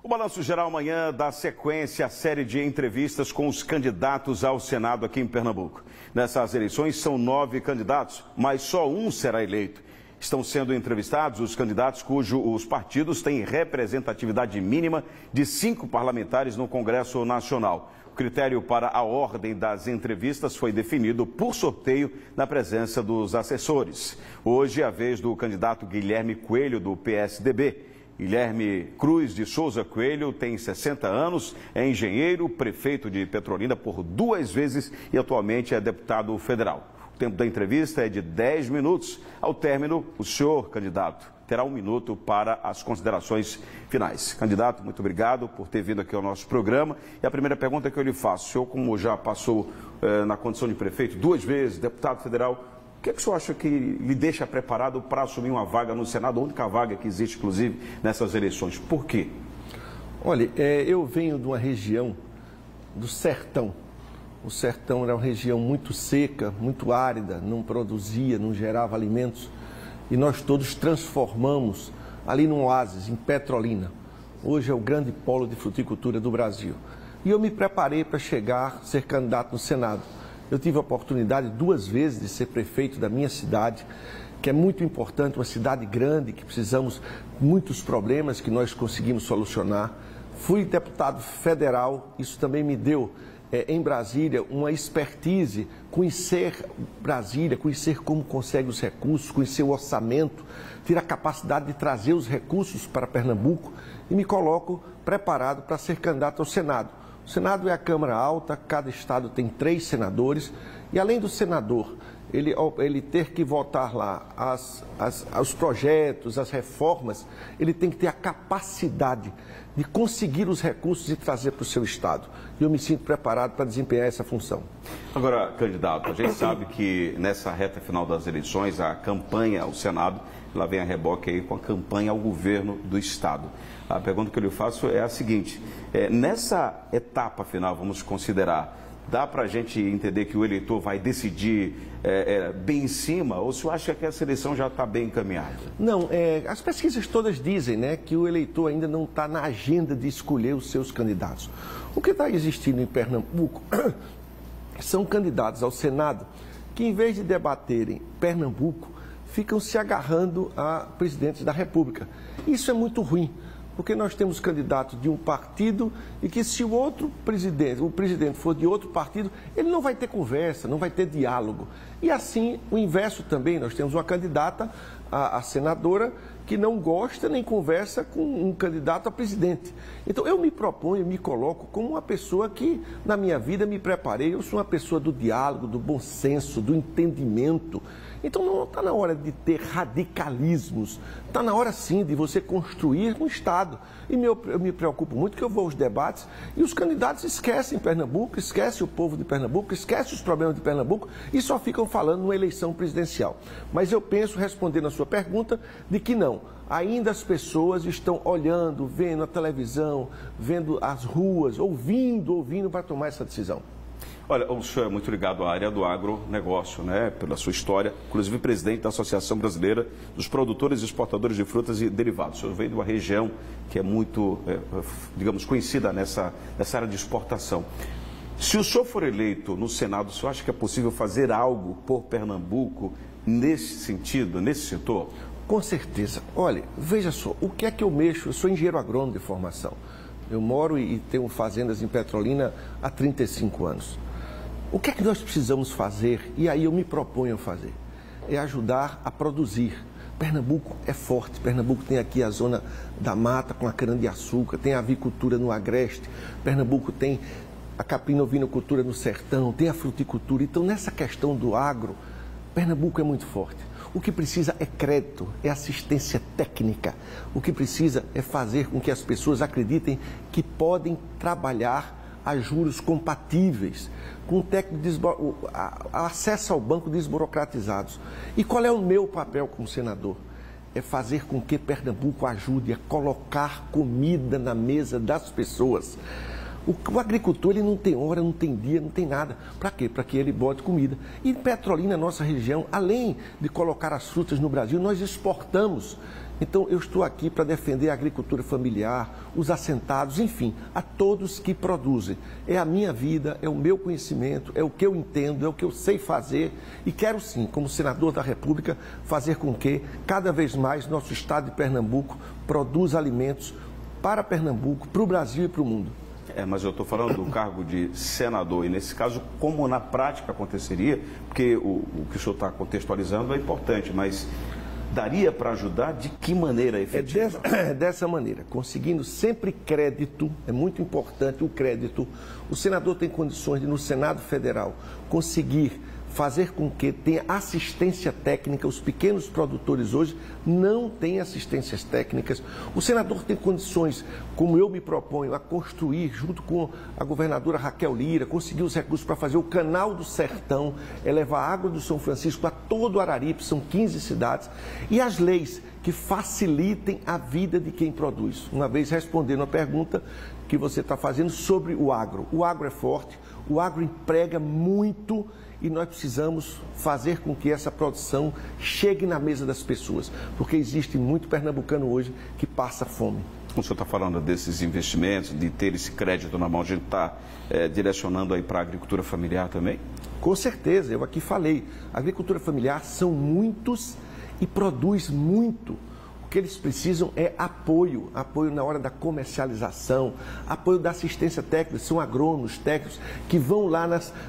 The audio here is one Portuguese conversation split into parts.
O Balanço Geral amanhã dá sequência à série de entrevistas com os candidatos ao Senado aqui em Pernambuco. Nessas eleições são 9 candidatos, mas só um será eleito. Estão sendo entrevistados os candidatos cujos partidos têm representatividade mínima de 5 parlamentares no Congresso Nacional. O critério para a ordem das entrevistas foi definido por sorteio na presença dos assessores. Hoje é a vez do candidato Guilherme Coelho, do PSDB. Guilherme Cruz de Souza Coelho tem 60 anos, é engenheiro, prefeito de Petrolina por 2 vezes e atualmente é deputado federal. O tempo da entrevista é de 10 minutos. Ao término, o senhor candidato terá 1 minuto para as considerações finais. Candidato, muito obrigado por ter vindo aqui ao nosso programa. E a primeira pergunta que eu lhe faço, o senhor como já passou na condição de prefeito 2 vezes, deputado federal, o que é que o senhor acha que lhe deixa preparado para assumir uma vaga no Senado, a única vaga que existe, inclusive, nessas eleições? Por quê? Olha, eu venho de uma região do sertão. O sertão era uma região muito seca, muito árida, não produzia, não gerava alimentos. E nós todos transformamos ali num oásis, em Petrolina. Hoje é o grande polo de fruticultura do Brasil. E eu me preparei para ser candidato no Senado. Eu tive a oportunidade 2 vezes de ser prefeito da minha cidade, que é muito importante, uma cidade grande, que precisamos muitos problemas que nós conseguimos solucionar. Fui deputado federal, isso também me deu, em Brasília, uma expertise, conhecer Brasília, conhecer como consegue os recursos, conhecer o orçamento, ter a capacidade de trazer os recursos para Pernambuco e me coloco preparado para ser candidato ao Senado. O Senado é a Câmara Alta, cada estado tem 3 senadores e além do senador, ele ter que votar lá os projetos, as reformas, ele tem que ter a capacidade de conseguir os recursos e trazer para o seu estado. E eu me sinto preparado para desempenhar essa função. Agora, candidato, a gente sabe que nessa reta final das eleições, a campanha ao Senado, lá vem a reboque aí com a campanha ao governo do estado. A pergunta que eu lhe faço é a seguinte, nessa etapa final, vamos considerar, dá para a gente entender que o eleitor vai decidir bem em cima, ou o senhor acha que essa eleição já está bem encaminhada? Não, as pesquisas todas dizem, né, que o eleitor ainda não está na agenda de escolher os seus candidatos. O que está existindo em Pernambuco são candidatos ao Senado que, em vez de debaterem Pernambuco, ficam se agarrando a presidentes da República. Isso é muito ruim, porque nós temos candidatos de um partido e que se o presidente for de outro partido, ele não vai ter conversa, não vai ter diálogo. E assim, o inverso também, nós temos uma candidata, a senadora, que não gosta nem conversa com um candidato a presidente. Então, eu me proponho, me coloco como uma pessoa que, na minha vida, me preparei. Eu sou uma pessoa do diálogo, do bom senso, do entendimento. Então, não está na hora de ter radicalismos. Está na hora, sim, de você construir um Estado. E eu me preocupo muito que eu vou aos debates e os candidatos esquecem Pernambuco, esquecem o povo de Pernambuco, esquecem os problemas de Pernambuco e só ficam falando numa eleição presidencial. Mas eu penso, respondendo a sua pergunta, de que não. Ainda as pessoas estão olhando, vendo a televisão, vendo as ruas, ouvindo para tomar essa decisão. Olha, o senhor é muito ligado à área do agronegócio, né? Pela sua história, inclusive presidente da Associação Brasileira dos Produtores e Exportadores de Frutas e Derivados. O senhor veio de uma região que é muito, digamos, conhecida nessa área de exportação. Se o senhor for eleito no Senado, o senhor acha que é possível fazer algo por Pernambuco nesse sentido, nesse setor? Com certeza. Olha, veja só, o que é que eu mexo? Eu sou engenheiro agrônomo de formação. Eu moro e tenho fazendas em Petrolina há 35 anos. O que é que nós precisamos fazer? E aí eu me proponho a fazer. É ajudar a produzir. Pernambuco é forte. Pernambuco tem aqui a zona da mata com a cana-de-açúcar, tem a avicultura no agreste. Pernambuco tem a capim-ovinocultura no sertão, tem a fruticultura. Então, nessa questão do agro, Pernambuco é muito forte. O que precisa é crédito, é assistência técnica. O que precisa é fazer com que as pessoas acreditem que podem trabalhar a juros compatíveis, com acesso ao banco desburocratizados. E qual é o meu papel como senador? É fazer com que Pernambuco ajude a colocar comida na mesa das pessoas. O agricultor, ele não tem hora, não tem dia, não tem nada. Para quê? Para que ele bote comida. E em Petrolina, nossa região, além de colocar as frutas no Brasil, nós exportamos. Então, eu estou aqui para defender a agricultura familiar, os assentados, enfim, a todos que produzem. É a minha vida, é o meu conhecimento, é o que eu entendo, é o que eu sei fazer. E quero sim, como senador da República, fazer com que cada vez mais nosso estado de Pernambuco produza alimentos para Pernambuco, para o Brasil e para o mundo. Mas eu estou falando do cargo de senador, e nesse caso, como na prática aconteceria, porque o que o senhor está contextualizando é importante, mas daria para ajudar de que maneira efetiva? Dessa maneira, conseguindo sempre crédito, é muito importante o crédito. O senador tem condições de, no Senado Federal, conseguir fazer com que tenha assistência técnica. Os pequenos produtores hoje não têm assistências técnicas. O senador tem condições, como eu me proponho, a construir, junto com a governadora Raquel Lira, conseguir os recursos para fazer o Canal do Sertão, levar água do São Francisco a todo o Araripe, são 15 cidades, e as leis que facilitem a vida de quem produz. Uma vez respondendo a pergunta que você está fazendo sobre o agro. O agro é forte, o agro emprega muito, e nós precisamos fazer com que essa produção chegue na mesa das pessoas, porque existe muito pernambucano hoje que passa fome. O senhor está falando desses investimentos, de ter esse crédito na mão, a gente está direcionando aí para a agricultura familiar também? Com certeza, eu aqui falei, a agricultura familiar são muitos e produz muito. O que eles precisam é apoio na hora da comercialização, apoio da assistência técnica. São agrônomos, técnicos que vão lá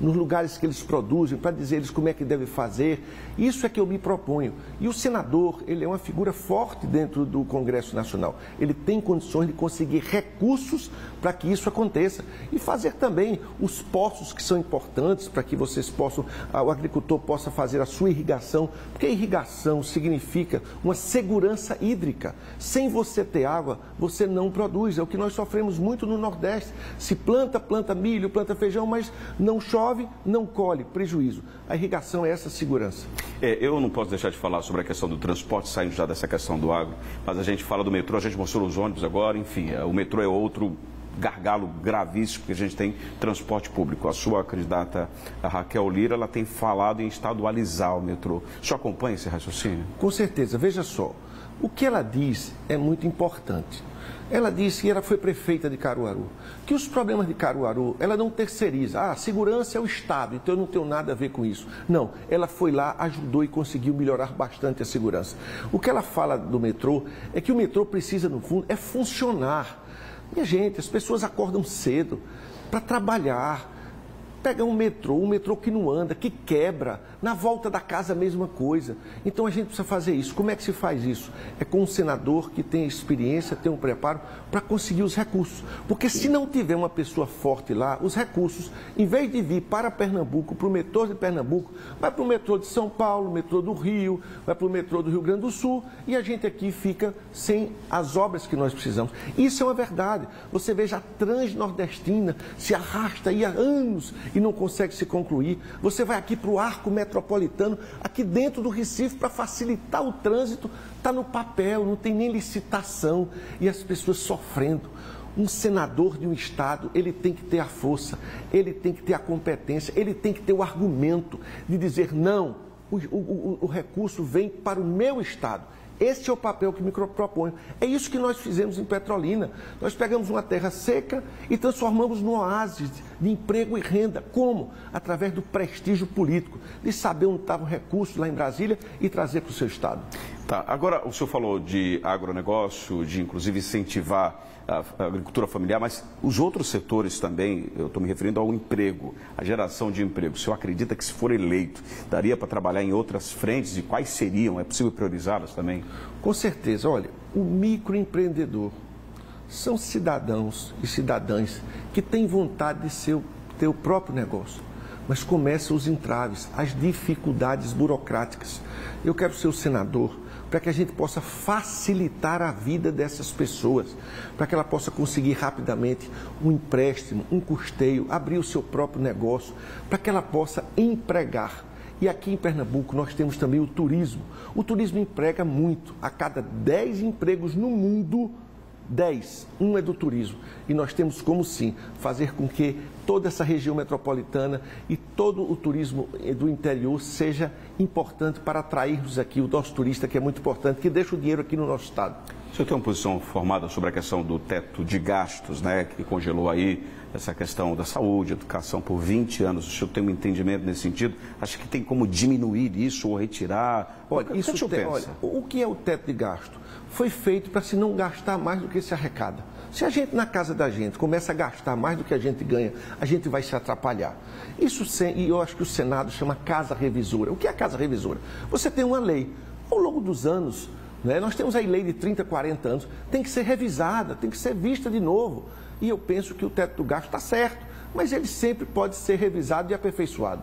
nos lugares que eles produzem para dizer eles como é que devem fazer. Isso é que eu me proponho. E o senador, ele é uma figura forte dentro do Congresso Nacional. Ele tem condições de conseguir recursos para que isso aconteça. E fazer também os poços que são importantes para que vocês possam, o agricultor possa fazer a sua irrigação, porque a irrigação significa uma segurança hídrica. Sem você ter água, você não produz. É o que nós sofremos muito no Nordeste. Se planta milho, planta feijão, mas não chove, não colhe. Prejuízo. A irrigação é essa segurança. Eu não posso deixar de falar sobre a questão do transporte, saindo já dessa questão do agro, mas a gente fala do metrô, a gente mostrou os ônibus agora, enfim, o metrô é outro gargalo gravíssimo que a gente tem transporte público. A sua candidata, a Raquel Lira, ela tem falado em estadualizar o metrô. O senhor acompanha esse raciocínio? Com certeza. Veja só, o que ela diz é muito importante. Ela disse que ela foi prefeita de Caruaru, que os problemas de Caruaru, ela não terceiriza. A segurança é o Estado, então eu não tenho nada a ver com isso. Não, ela foi lá, ajudou e conseguiu melhorar bastante a segurança. O que ela fala do metrô é que o metrô precisa, no fundo, é funcionar. Minha gente, as pessoas acordam cedo para trabalhar. Pega um metrô que não anda, que quebra, na volta da casa a mesma coisa. Então a gente precisa fazer isso. Como é que se faz isso? É com um senador que tem experiência, tem um preparo para conseguir os recursos. Porque se não tiver uma pessoa forte lá, os recursos, em vez de vir para Pernambuco, para o metrô de Pernambuco, vai para o metrô de São Paulo, metrô do Rio, vai para o metrô do Rio Grande do Sul, e a gente aqui fica sem as obras que nós precisamos. Isso é uma verdade. Você veja, a Transnordestina se arrasta aí há anos e não consegue se concluir. Você vai aqui para o Arco Metropolitano, aqui dentro do Recife, para facilitar o trânsito, está no papel, não tem nem licitação, e as pessoas sofrendo. Um senador de um estado, ele tem que ter a força, ele tem que ter a competência, ele tem que ter o argumento de dizer não, o recurso vem para o meu estado. Esse é o papel que me proponho. É isso que nós fizemos em Petrolina. Nós pegamos uma terra seca e transformamos num oásis de emprego e renda. Como? Através do prestígio político, de saber onde estava o recurso lá em Brasília e trazer para o seu estado. Tá, agora o senhor falou de agronegócio, de inclusive incentivar a agricultura familiar, mas os outros setores também, eu estou me referindo ao emprego, a geração de emprego. O senhor acredita que, se for eleito, daria para trabalhar em outras frentes, e quais seriam? É possível priorizá-las também? Com certeza. Olha, o microempreendedor são cidadãos e cidadãs que têm vontade de ter o próprio negócio, mas começam os entraves, as dificuldades burocráticas. Eu quero ser o senador para que a gente possa facilitar a vida dessas pessoas, para que ela possa conseguir rapidamente um empréstimo, um custeio, abrir o seu próprio negócio, para que ela possa empregar. E aqui em Pernambuco nós temos também o turismo. O turismo emprega muito. A cada 10 empregos no mundo, 10, um é do turismo. E nós temos como sim fazer com que toda essa região metropolitana e todo o turismo do interior seja importante para atrairmos aqui o nosso turista, que é muito importante, que deixa o dinheiro aqui no nosso estado. O senhor tem uma posição formada sobre a questão do teto de gastos, né, que congelou aí essa questão da saúde, educação por 20 anos. O senhor tem um entendimento nesse sentido? Acha que tem como diminuir isso ou retirar? Olha, o que é o teto de gasto? Foi feito para se não gastar mais do que se arrecada. Se a gente, na casa da gente, começa a gastar mais do que a gente ganha, a gente vai se atrapalhar. E eu acho que o Senado chama Casa Revisora. O que é a Casa Revisora? Você tem uma lei. Ao longo dos anos, né, nós temos aí lei de 30, 40 anos, tem que ser revisada, tem que ser vista de novo. E eu penso que o teto do gasto está certo, mas ele sempre pode ser revisado e aperfeiçoado.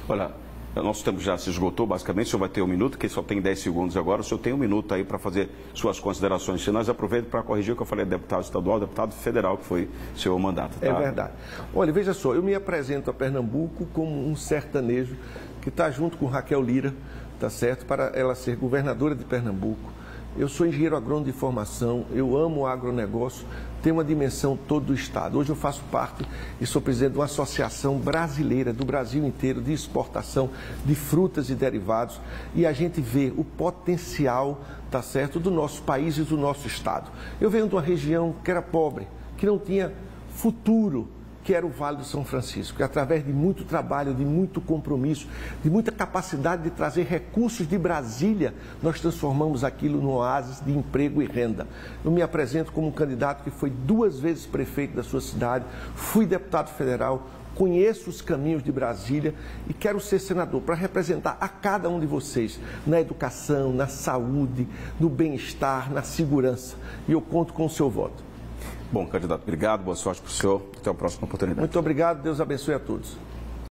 Olha, nosso tempo já se esgotou, basicamente. O senhor vai ter 1 minuto, que só tem 10 segundos agora. O senhor tem 1 minuto aí para fazer suas considerações finais. Aproveito para corrigir o que eu falei, deputado estadual, deputado federal, que foi seu mandato. Tá? É verdade. Olha, veja só, eu me apresento a Pernambuco como um sertanejo que está junto com Raquel Lira, tá certo, para ela ser governadora de Pernambuco. Eu sou engenheiro agrônomo de formação, eu amo o agronegócio, tenho uma dimensão todo do Estado. Hoje eu faço parte e sou presidente de uma associação brasileira do Brasil inteiro de exportação de frutas e derivados, e a gente vê o potencial, tá certo, do nosso país e do nosso Estado. Eu venho de uma região que era pobre, que não tinha futuro, que era o Vale do São Francisco. E através de muito trabalho, de muito compromisso, de muita capacidade de trazer recursos de Brasília, nós transformamos aquilo num oásis de emprego e renda. Eu me apresento como um candidato que foi 2 vezes prefeito da sua cidade, fui deputado federal, conheço os caminhos de Brasília e quero ser senador para representar a cada um de vocês na educação, na saúde, no bem-estar, na segurança. E eu conto com o seu voto. Bom, candidato, obrigado, boa sorte para o senhor. Até a próxima oportunidade. Muito obrigado, Deus abençoe a todos.